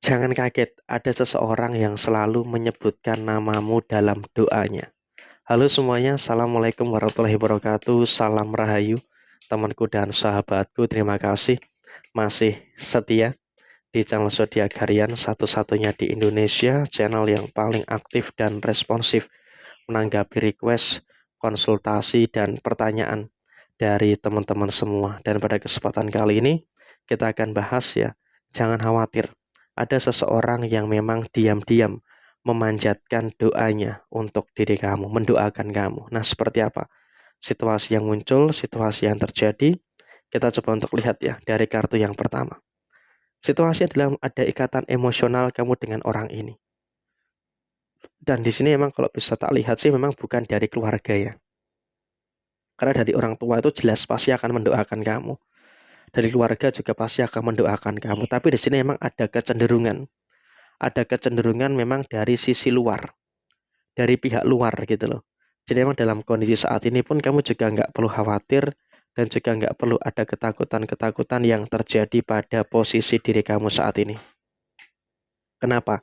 Jangan kaget, ada seseorang yang selalu menyebutkan namamu dalam doanya. Halo semuanya, Assalamualaikum warahmatullahi wabarakatuh. Salam Rahayu, temanku dan sahabatku. Terima kasih masih setia di channel Zodiak Harian, satu-satunya di Indonesia, channel yang paling aktif dan responsif menanggapi request, konsultasi, dan pertanyaan dari teman-teman semua. Dan pada kesempatan kali ini, kita akan bahas ya, jangan khawatir. Ada seseorang yang memang diam-diam memanjatkan doanya untuk diri kamu, mendoakan kamu. Nah, seperti apa situasi yang muncul, situasi yang terjadi? Kita coba untuk lihat ya dari kartu yang pertama. Situasi adalah ada ikatan emosional kamu dengan orang ini. Dan di sini memang kalau bisa tak lihat sih memang bukan dari keluarga ya. Karena dari orang tua itu jelas pasti akan mendoakan kamu. Dari keluarga juga pasti akan mendoakan kamu. Tapi di sini memang ada kecenderungan. Ada kecenderungan memang dari sisi luar. Dari pihak luar gitu loh. Jadi memang dalam kondisi saat ini pun kamu juga nggak perlu khawatir. Dan juga nggak perlu ada ketakutan-ketakutan yang terjadi pada posisi diri kamu saat ini. Kenapa?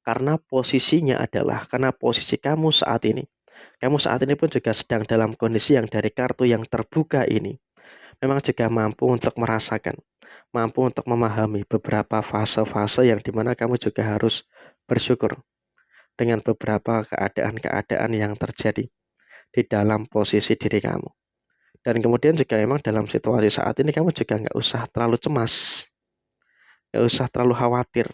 Karena posisinya adalah, karena posisi kamu saat ini. Kamu saat ini pun juga sedang dalam kondisi yang dari kartu yang terbuka ini. Memang juga mampu untuk merasakan, mampu untuk memahami beberapa fase-fase yang dimana kamu juga harus bersyukur dengan beberapa keadaan-keadaan yang terjadi di dalam posisi diri kamu. Dan kemudian juga memang dalam situasi saat ini kamu juga nggak usah terlalu cemas, nggak usah terlalu khawatir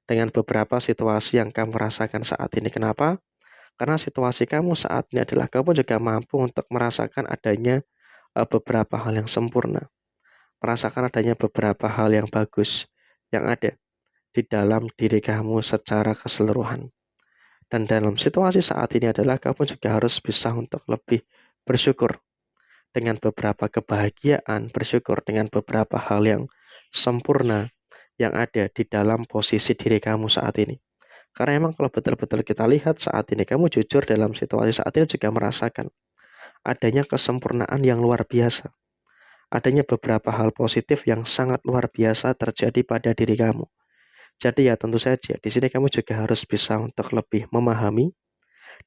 dengan beberapa situasi yang kamu rasakan saat ini. Kenapa? Karena situasi kamu saat ini adalah kamu juga mampu untuk merasakan adanya beberapa hal yang sempurna, merasakan adanya beberapa hal yang bagus yang ada di dalam diri kamu secara keseluruhan. Dan dalam situasi saat ini adalah kamu juga harus bisa untuk lebih bersyukur dengan beberapa kebahagiaan, bersyukur dengan beberapa hal yang sempurna yang ada di dalam posisi diri kamu saat ini. Karena emang kalau betul-betul kita lihat saat ini, kamu jujur dalam situasi saat ini juga merasakan adanya kesempurnaan yang luar biasa. Adanya beberapa hal positif yang sangat luar biasa terjadi pada diri kamu. Jadi ya tentu saja di sini kamu juga harus bisa untuk lebih memahami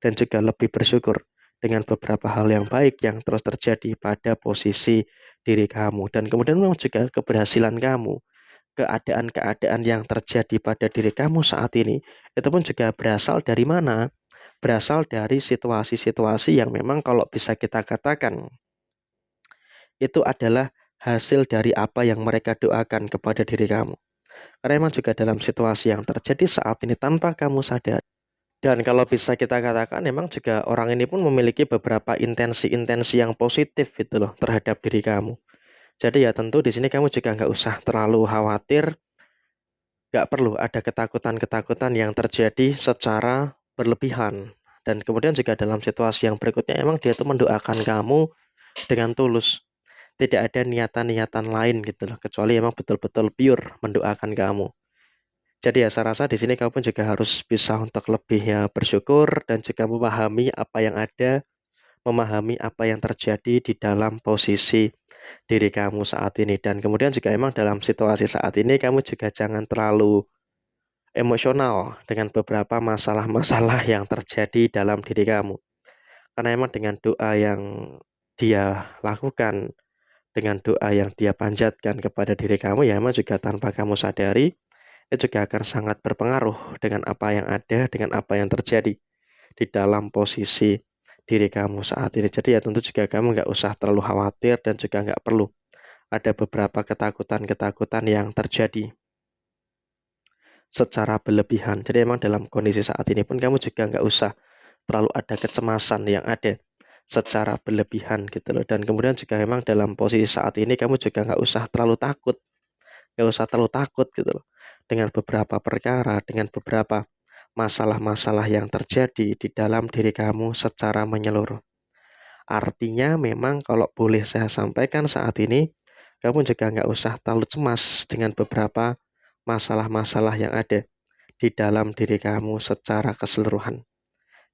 dan juga lebih bersyukur dengan beberapa hal yang baik yang terus terjadi pada posisi diri kamu. Dan kemudian memang juga keberhasilan kamu, keadaan-keadaan yang terjadi pada diri kamu saat ini, itu pun juga berasal dari mana? Berasal dari situasi-situasi yang memang kalau bisa kita katakan itu adalah hasil dari apa yang mereka doakan kepada diri kamu. Karena memang juga dalam situasi yang terjadi saat ini tanpa kamu sadar. Dan kalau bisa kita katakan memang juga orang ini pun memiliki beberapa intensi-intensi yang positif gitu loh terhadap diri kamu. Jadi ya tentu di sini kamu juga nggak usah terlalu khawatir, nggak perlu ada ketakutan-ketakutan yang terjadi secara berlebihan. Dan kemudian juga dalam situasi yang berikutnya emang dia tuh mendoakan kamu dengan tulus. Tidak ada niatan-niatan lain gitu loh, kecuali emang betul-betul pure mendoakan kamu. Jadi ya saya rasa di sini kamu pun juga harus bisa untuk lebih ya bersyukur dan juga memahami apa yang ada, memahami apa yang terjadi di dalam posisi diri kamu saat ini. Dan kemudian juga emang dalam situasi saat ini kamu juga jangan terlalu emosional dengan beberapa masalah-masalah yang terjadi dalam diri kamu. Karena emang dengan doa yang dia lakukan, dengan doa yang dia panjatkan kepada diri kamu ya emang juga tanpa kamu sadari itu juga akan sangat berpengaruh dengan apa yang ada, dengan apa yang terjadi di dalam posisi diri kamu saat ini. Jadi ya tentu juga kamu nggak usah terlalu khawatir dan juga nggak perlu ada beberapa ketakutan-ketakutan yang terjadi secara berlebihan. Jadi emang dalam kondisi saat ini pun kamu juga nggak usah terlalu ada kecemasan yang ada secara berlebihan gitu loh. Dan kemudian juga memang dalam posisi saat ini kamu juga nggak usah terlalu takut, nggak usah terlalu takut gitu loh dengan beberapa perkara, dengan beberapa masalah-masalah yang terjadi di dalam diri kamu secara menyeluruh. Artinya memang kalau boleh saya sampaikan saat ini, kamu juga nggak usah terlalu cemas dengan beberapa masalah-masalah yang ada di dalam diri kamu secara keseluruhan.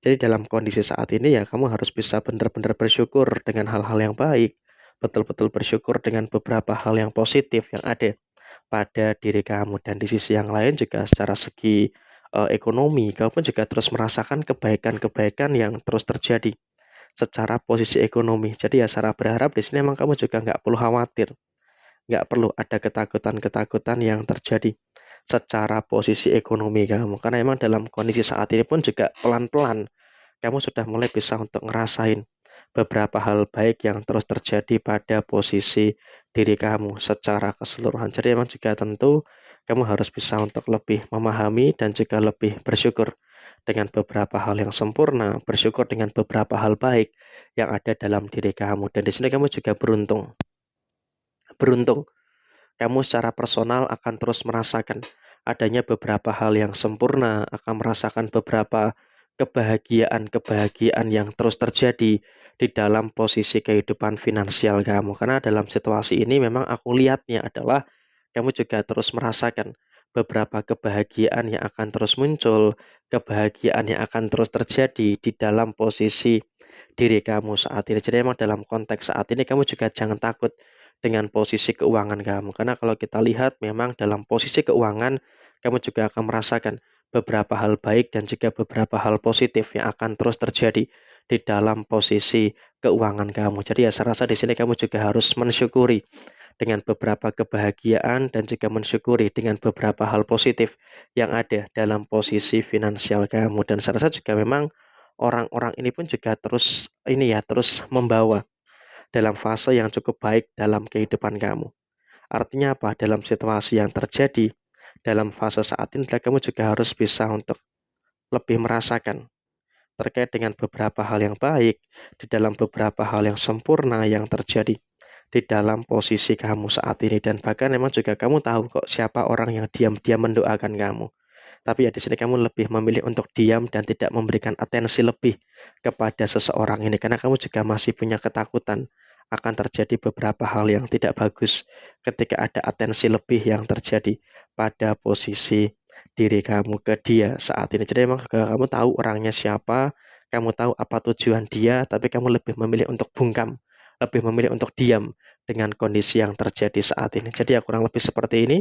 Jadi dalam kondisi saat ini ya kamu harus bisa benar-benar bersyukur dengan hal-hal yang baik, betul-betul bersyukur dengan beberapa hal yang positif yang ada pada diri kamu. Dan di sisi yang lain juga secara segi ekonomi, kamu pun juga terus merasakan kebaikan-kebaikan yang terus terjadi secara posisi ekonomi. Jadi ya Sarah berharap di sini emang kamu juga nggak perlu khawatir, nggak perlu ada ketakutan-ketakutan yang terjadi secara posisi ekonomi kamu. Karena emang dalam kondisi saat ini pun juga pelan-pelan kamu sudah mulai bisa untuk ngerasain beberapa hal baik yang terus terjadi pada posisi diri kamu secara keseluruhan. Jadi emang juga tentu kamu harus bisa untuk lebih memahami dan juga lebih bersyukur dengan beberapa hal yang sempurna, bersyukur dengan beberapa hal baik yang ada dalam diri kamu. Dan di sini kamu juga beruntung. Beruntung kamu secara personal akan terus merasakan adanya beberapa hal yang sempurna, akan merasakan beberapa kebahagiaan-kebahagiaan yang terus terjadi di dalam posisi kehidupan finansial kamu. Karena dalam situasi ini memang aku lihatnya adalah kamu juga terus merasakan beberapa kebahagiaan yang akan terus muncul, kebahagiaan yang akan terus terjadi di dalam posisi diri kamu saat ini. Jadi emang dalam konteks saat ini kamu juga jangan takut dengan posisi keuangan kamu. Karena kalau kita lihat memang dalam posisi keuangan kamu juga akan merasakan beberapa hal baik dan juga beberapa hal positif yang akan terus terjadi di dalam posisi keuangan kamu. Jadi ya saya rasa di sini kamu juga harus mensyukuri dengan beberapa kebahagiaan dan juga mensyukuri dengan beberapa hal positif yang ada dalam posisi finansial kamu. Dan saya rasa juga memang orang-orang ini pun juga terus terus membawa dalam fase yang cukup baik dalam kehidupan kamu. Artinya apa? Dalam situasi yang terjadi dalam fase saat ini adalah kamu juga harus bisa untuk lebih merasakan terkait dengan beberapa hal yang baik, di dalam beberapa hal yang sempurna yang terjadi di dalam posisi kamu saat ini. Dan bahkan memang juga kamu tahu kok siapa orang yang diam-diam mendoakan kamu. Tapi ya di sini kamu lebih memilih untuk diam dan tidak memberikan atensi lebih kepada seseorang ini karena kamu juga masih punya ketakutan akan terjadi beberapa hal yang tidak bagus ketika ada atensi lebih yang terjadi pada posisi diri kamu ke dia saat ini. Jadi emang kamu tahu orangnya siapa, kamu tahu apa tujuan dia, tapi kamu lebih memilih untuk bungkam, lebih memilih untuk diam dengan kondisi yang terjadi saat ini. Jadi ya kurang lebih seperti ini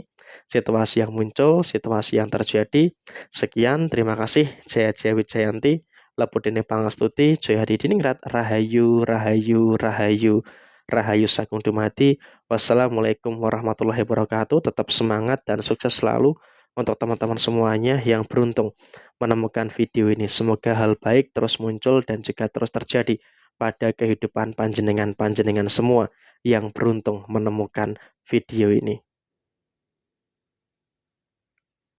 situasi yang muncul, situasi yang terjadi. Sekian, terima kasih. Jaya Jaya Wijayanti, Lapudene Pangastuti, Jaya Hadidiningrat, Rahayu, Rahayu, Rahayu, Rahayu Sagung Dumadi. Wassalamualaikum warahmatullahi wabarakatuh. Tetap semangat dan sukses selalu untuk teman-teman semuanya yang beruntung menemukan video ini. Semoga hal baik terus muncul dan juga terus terjadi pada kehidupan panjenengan-panjenengan semua yang beruntung menemukan video ini.